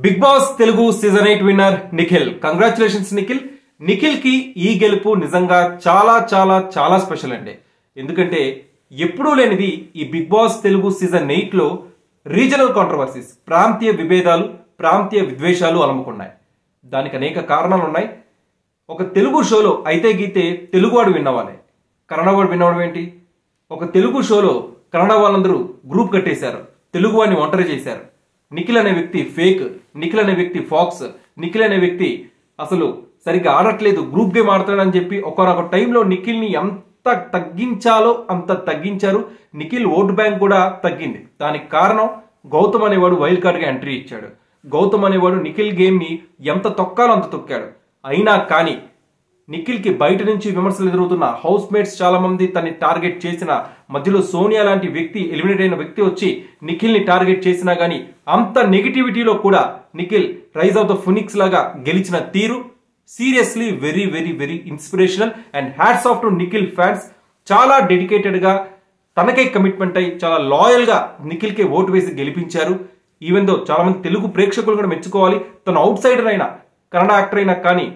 Big Boss Telugu season 8 winner Nikhil. Congratulations Nikhil. Nikhil కి ఈ గెలుపు నిజంగా చాలా చాలా చాలా స్పెషల్ అండి. ఎందుకంటే ఎప్పుడూ లేనిది ఈ బిగ్ బాస్ తెలుగు సీజన్ 8 లో రీజనల్ కాంట్రవర్సీస్, ప్రాంతీయ విభేదాలు, ప్రాంతీయ విద్వేషాలు అలముకున్నాయి. దానికి అనేక కారణాలు ఉన్నాయి. ఒక తెలుగు షోలో అయితే గీతే తెలుగువాడు విన్నవాలే, కన్నడవాడు విన్నవాడు ఏంటి? ఒక తెలుగు షోలో కన్నడ వాళ్ళందరూ గ్రూప్ కట్టేశారు, తెలుగువాడిని ఒంటరి చేశారు. నిఖిల్ అనే వ్యక్తి ఫేక్, నిఖిల్ అనే వ్యక్తి ఫాక్స్, నిఖిల్ అనే వ్యక్తి అసలు సరిగ్గా ఆడట్లేదు, గ్రూప్ గేమ్ ఆడతాడని చెప్పి ఒకనొక టైంలో నిఖిల్ ని ఎంత తగ్గించాలో అంత తగ్గించారు. నిఖిల్ ఓట్ బ్యాంక్ కూడా తగ్గింది. దానికి కారణం గౌతమ్ అనేవాడు వైల్డ్ కార్డ్ గా ఎంట్రీ ఇచ్చాడు. గౌతమ్ అనేవాడు నిఖిల్ గేమ్ ని ఎంత తొక్కాలో అంత తొక్కాడు. అయినా కానీ నిఖిల్ కి బయట నుంచి విమర్శలు ఎదురవుతున్న హౌస్ మేట్స్ చాలా మంది తన్ని టార్గెట్ చేసిన, మధ్యలో సోనియా లాంటి వ్యక్తి, ఎలిమినేట్ అయిన వ్యక్తి వచ్చి నిఖిల్ ని టార్గెట్ చేసినా గానీ అంత నెగిటివిటీలో కూడా Nikhil rise of the phoenix లాగా గెలిచిన తీరు seriously very very very inspirational. And hats off to Nikhil fans. చాలా డెడికేటెడ్ గా తనకే కమిట్మెంట్ అయ్యి చాలా లాయల్ గా నిఖిల్ కే ఓటు వేసి గెలిపించారు. ఈవెన్ దో చాలా మంది తెలుగు ప్రేక్షకులు కూడా మెచ్చుకోవాలి. తను అవుట్ సైడర్ అయినా, కన్నడ యాక్టర్ అయినా కానీ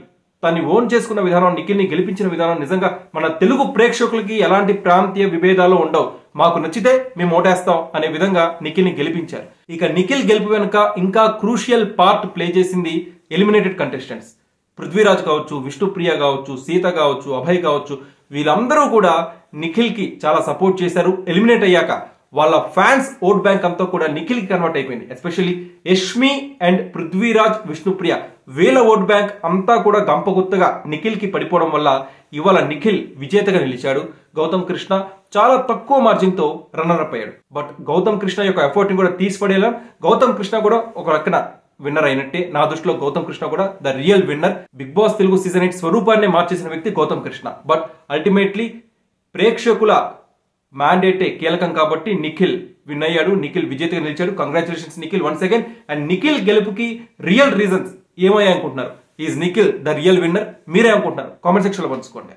తను ఓన్ చేసుకున్న విధానం, నిఖిల్ ని గెలిపించిన విధానం నిజంగా మన తెలుగు ప్రేక్షకులకి ఎలాంటి ప్రాంతీయ విభేదాలు ఉండవు, మాకు నచ్చితే మేము ఓటేస్తాం అనే విధంగా నిఖిల్ ని గెలిపించారు. ఇక నిఖిల్ గెలుపు వెనుక ఇంకా క్రూషియల్ పార్ట్ ప్లే చేసింది ఎలిమినేటెడ్ కంటెస్టెంట్స్. పృథ్వీరాజ్ కావచ్చు, విష్ణుప్రియ కావచ్చు, సీత కావచ్చు, అభయ్ కావచ్చు, వీళ్ళందరూ కూడా నిఖిల్ కి చాలా సపోర్ట్ చేశారు. ఎలిమినేట్ అయ్యాక వాళ్ళ ఫ్యాన్స్ ఓట్ బ్యాంక్ అంతా కూడా నిఖిల్ కి కన్వర్ట్ అయిపోయింది. ఎస్పెషల్లీ యష్మి అండ్ పృథ్వీరాజ్, విష్ణుప్రియ వీళ్ళ ఓట్ బ్యాంక్ అంతా కూడా గంపగుత్తగా నిఖిల్ కి పడిపోవడం వల్ల ఇవాళ నిఖిల్ విజేతగా నిలిచాడు. గౌతమ్ కృష్ణ చాలా తక్కువ మార్జిన్ తో రన్నర్ అప్ అయ్యాడు. బట్ గౌతమ్ కృష్ణ యొక్క ఎఫర్ట్ ని కూడా తీసిపడేలా గౌతమ్ కృష్ణ కూడా ఒక రకన విన్నర్ అయినట్టే. నా దృష్టిలో గౌతమ్ కృష్ణ కూడా the real winner. Big Boss Telugu season 8 స్వరూపాన్ని మార్చేసిన వ్యక్తి గౌతమ్ కృష్ణ. బట్ అల్టిమేట్లీ ప్రేక్షకుల మ్యాండేటే కీలకం కాబట్టి నిఖిల్ విన్ అయ్యాడు. నిఖిల్ విజేతగా నిలిచాడు. Congratulations Nikhil once again. And Nikhil గెలుపుకి రియల్ రీజన్స్ ఏమయ్యాయి అనుకుంటున్నారు? Is Nikhil the real winner? మీరే అనుకుంటున్నారు? కామెంట్ సెక్షన్ లో పంచుకోండి.